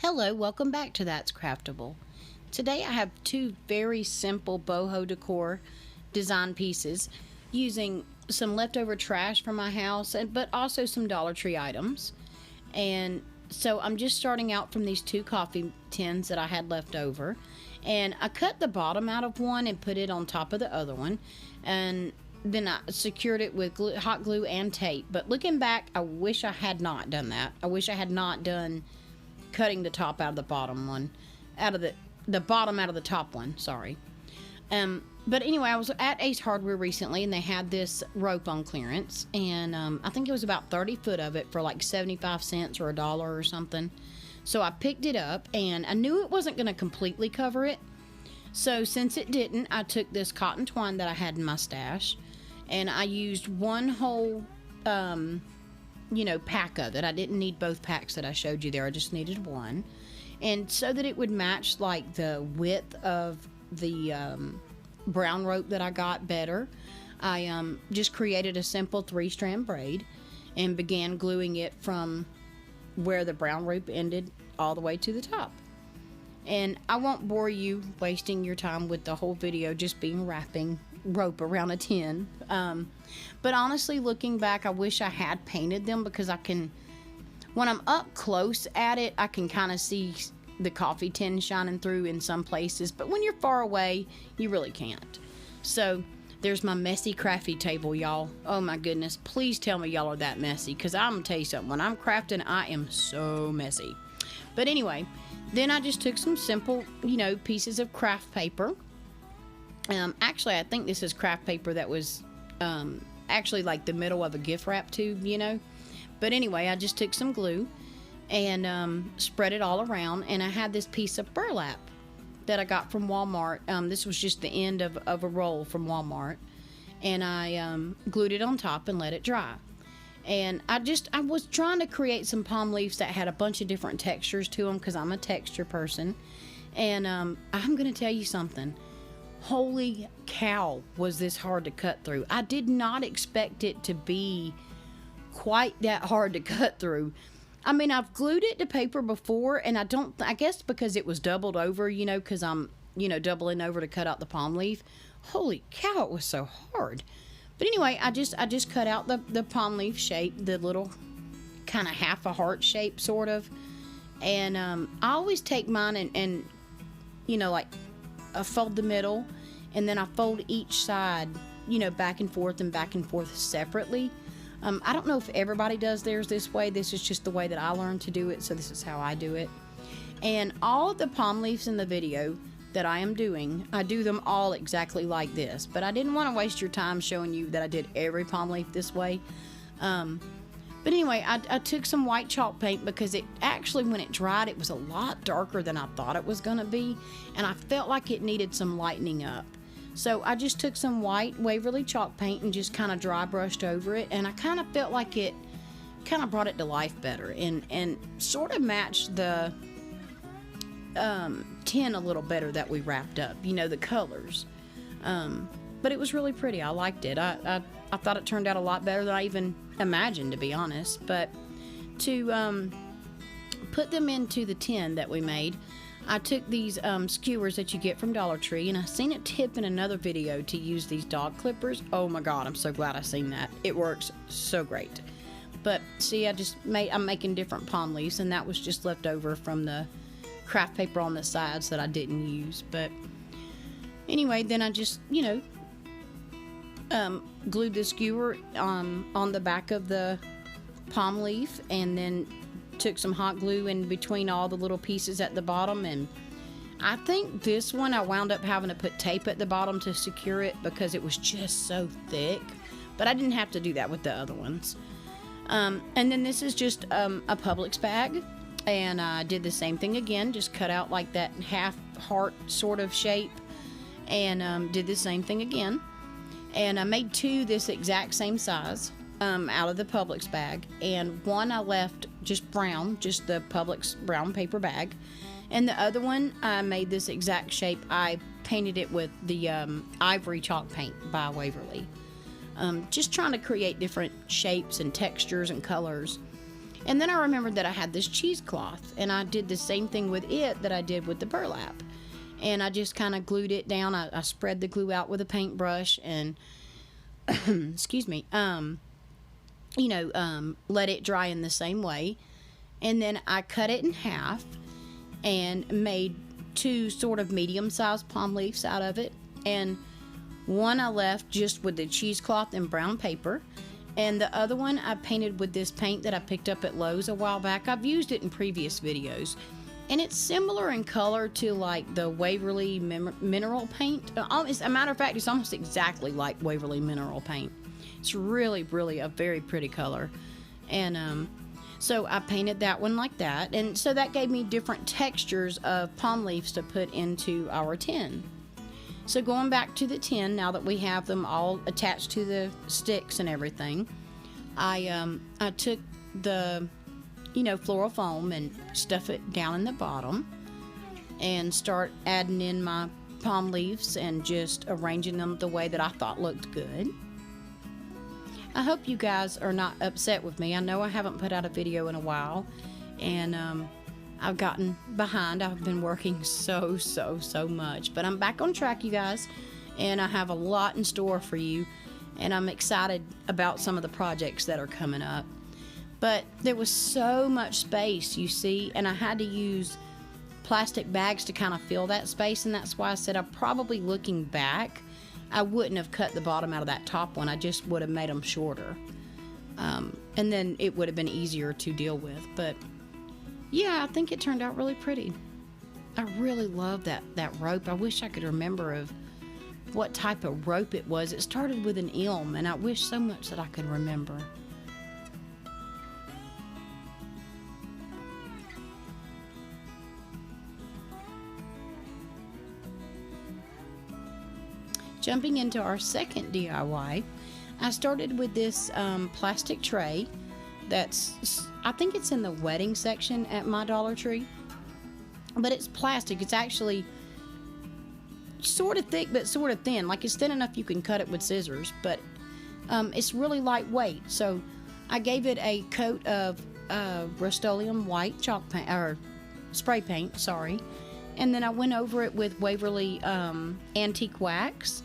Hello, welcome back to That's Craftable. Today I have two very simple boho decor design pieces using some leftover trash from my house, but also some Dollar Tree items. And so I'm just starting out from these two coffee tins that I had left over. And I cut the bottom out of one and put it on top of the other one. And then I secured it with hot glue and tape. But looking back, I wish I had not done that. I wish I had not done cutting the top out of the bottom one, out of the bottom out of the top one, sorry. But anyway, I was at Ace Hardware recently and they had this rope on clearance, and I think it was about 30 foot of it for like 75 cents or $1 or something. So I picked it up and I knew it wasn't going to completely cover it. So since it didn't, I took this cotton twine that I had in my stash and I used one whole pack of it. I didn't need both packs that I showed you there. I just needed one. And so that it would match like the width of the brown rope that I got better, I just created a simple 3-strand braid and began gluing it from where the brown rope ended all the way to the top. And I won't bore you wasting your time with the whole video just being wrapping rope around a tin. But honestly, looking back, I wish I had painted them because when I'm up close at it, I can kind of see the coffee tin shining through in some places. But when you're far away, you really can't. So there's my messy crafty table, y'all. Oh my goodness. Please tell me y'all are that messy, because I'm going to tell you something. When I'm crafting, I am so messy. But anyway, then I just took some simple, pieces of craft paper. Actually, I think this is craft paper that was actually like the middle of a gift wrap tube, But anyway, I just took some glue and spread it all around. And I had this piece of burlap that I got from Walmart. This was just the end of a roll from Walmart. And I glued it on top and let it dry. And I was trying to create some palm leaves that had a bunch of different textures to them because I'm a texture person. And I'm going to tell you something. Holy cow, was this hard to cut through. I did not expect it to be quite that hard to cut through. I mean, I've glued it to paper before, and I guess because it was doubled over, because I'm, doubling over to cut out the palm leaf. Holy cow, it was so hard. But anyway, I just cut out the palm leaf shape, the little kind of half a heart shape, sort of. And I always take mine and I fold the middle, and then I fold each side, back and forth separately. I don't know if everybody does theirs this way. This is just the way that I learned to do it, so this is how I do it. And all of the palm leaves in the video that I am doing, I do them all exactly like this. But I didn't want to waste your time showing you that I did every palm leaf this way. But anyway, I took some white chalk paint because it actually, when it dried, it was a lot darker than I thought it was going to be. And I felt like it needed some lightening up. So I just took some white Waverly chalk paint and just kind of dry brushed over it. And I kind of felt like it kind of brought it to life better and sort of matched the tin a little better that we wrapped up, the colors. But it was really pretty. I liked it. I thought it turned out a lot better than I even imagined, to be honest. But to put them into the tin that we made, I took these skewers that you get from Dollar Tree, and I seen a tip in another video to use these dog clippers. Oh my god, I'm so glad I seen that. It works so great. But see, I'm making different palm leaves, and that was just left over from the craft paper on the sides that I didn't use. But anyway, then I just glued the skewer on the back of the palm leaf, and then took some hot glue in between all the little pieces at the bottom. And I think this one I wound up having to put tape at the bottom to secure it because it was just so thick, but I didn't have to do that with the other ones. And then this is just a Publix bag, and I did the same thing again, just cut out like that half heart sort of shape, and did the same thing again. And I made two this exact same size out of the Publix bag, and one I left just brown, just the Publix brown paper bag, and the other one I made this exact shape. I painted it with the ivory chalk paint by Waverly, just trying to create different shapes and textures and colors. And then I remembered that I had this cheesecloth, and I did the same thing with it that I did with the burlap. And I just kind of glued it down. I spread the glue out with a paintbrush and, excuse me, let it dry in the same way. And then I cut it in half and made 2 sort of medium-sized palm leaves out of it. And one I left just with the cheesecloth and brown paper. And the other one I painted with this paint that I picked up at Lowe's a while back. I've used it in previous videos. And it's similar in color to like the Waverly mineral paint. As a matter of fact, it's almost exactly like Waverly mineral paint. It's really, really a very pretty color. And so I painted that one like that. And so that gave me different textures of palm leaves to put into our tin. So going back to the tin, now that we have them all attached to the sticks and everything, I took the floral foam and stuff it down in the bottom and start adding in my palm leaves and just arranging them the way that I thought looked good. I hope you guys are not upset with me. I know I haven't put out a video in a while, and I've gotten behind. I've been working so much, but I'm back on track, you guys, and I have a lot in store for you, and I'm excited about some of the projects that are coming up. But there was so much space, you see, and I had to use plastic bags to kind of fill that space, and that's why I said probably looking back, I wouldn't have cut the bottom out of that top one. I just would have made them shorter. And then it would have been easier to deal with. But yeah, I think it turned out really pretty. I really love that rope. I wish I could remember of what type of rope it was. It started with an elm, and I wish so much that I could remember. Jumping into our second DIY, I started with this plastic tray that's, I think it's in the wedding section at my Dollar Tree, but it's plastic. It's actually sort of thick but sort of thin. Like, it's thin enough you can cut it with scissors, but it's really lightweight. So I gave it a coat of Rust-Oleum white chalk paint, or spray paint, sorry, and then I went over it with Waverly antique wax.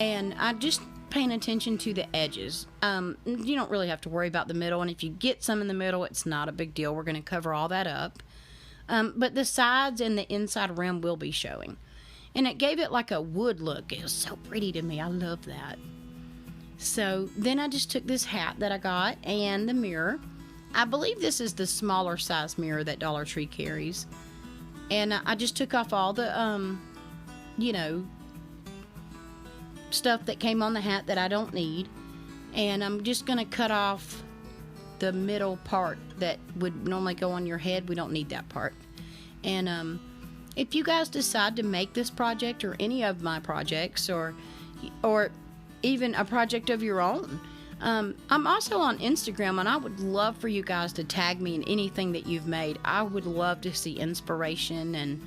And I just paying attention to the edges. You don't really have to worry about the middle, and if you get some in the middle, it's not a big deal. We're going to cover all that up. But the sides and the inside rim will be showing. And it gave it like a wood look. It was so pretty to me. I love that. So then I just took this hat that I got and the mirror. I believe this is the smaller size mirror that Dollar Tree carries. And I just took off all the, stuff that came on the hat that I don't need, and I'm just gonna cut off the middle part that would normally go on your head. We don't need that part. And if you guys decide to make this project or any of my projects, or even a project of your own, I'm also on Instagram, and I would love for you guys to tag me in anything that you've made. I would love to see inspiration. And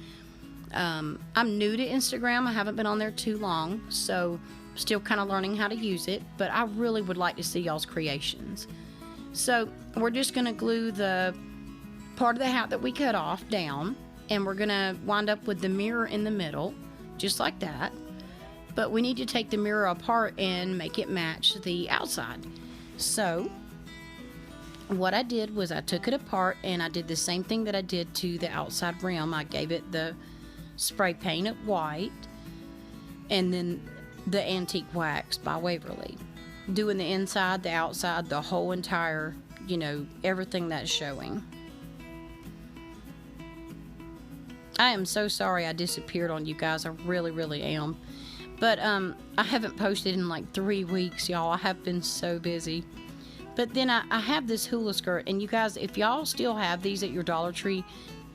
I'm new to Instagram. I haven't been on there too long, so still kind of learning how to use it, but I really would like to see y'all's creations. So we're just going to glue the part of the hat that we cut off down, and we're going to wind up with the mirror in the middle, just like that. But we need to take the mirror apart and make it match the outside. So what I did was I took it apart, and I did the same thing that I did to the outside rim. I gave it the spray paint of white, and then the antique wax by Waverly, doing the inside, the outside, the whole entire, everything that's showing. I am so sorry I disappeared on you guys. I really am. But I haven't posted in like 3 weeks, y'all. I have been so busy. But then I have this hula skirt, and you guys, if y'all still have these at your Dollar Tree,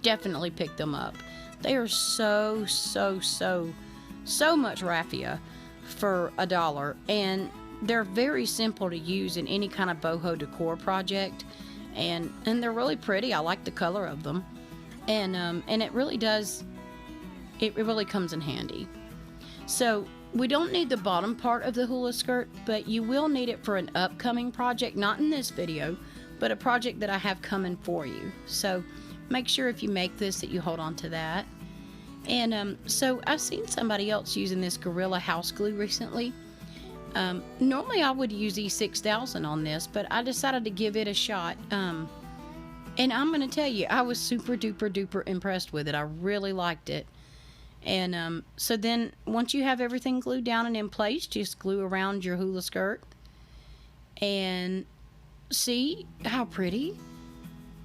definitely pick them up. They are so much raffia for $1, and they're very simple to use in any kind of boho decor project, and they're really pretty. I like the color of them, and it really does. It really comes in handy. So we don't need the bottom part of the hula skirt, but you will need it for an upcoming project. Not in this video. but a project that I have coming for you. So make sure if you make this that you hold on to that. And so I've seen somebody else using this Gorilla house glue recently. Normally I would use E6000 on this, but I decided to give it a shot. And I'm going to tell you, I was super duper duper impressed with it. I really liked it. And so then once you have everything glued down and in place, just glue around your hula skirt. And see how pretty?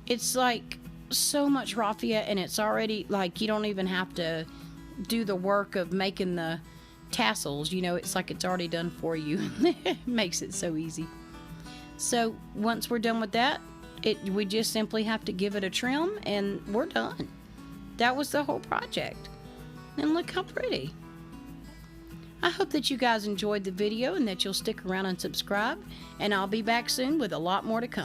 It's like so much raffia, and it's already like you don't even have to do the work of making the tassels. You know, it's like it's already done for you. It makes it so easy. So once we're done with that, we just simply have to give it a trim and we're done. That was the whole project. And look how pretty. I hope that you guys enjoyed the video and that you'll stick around and subscribe, and I'll be back soon with a lot more to come.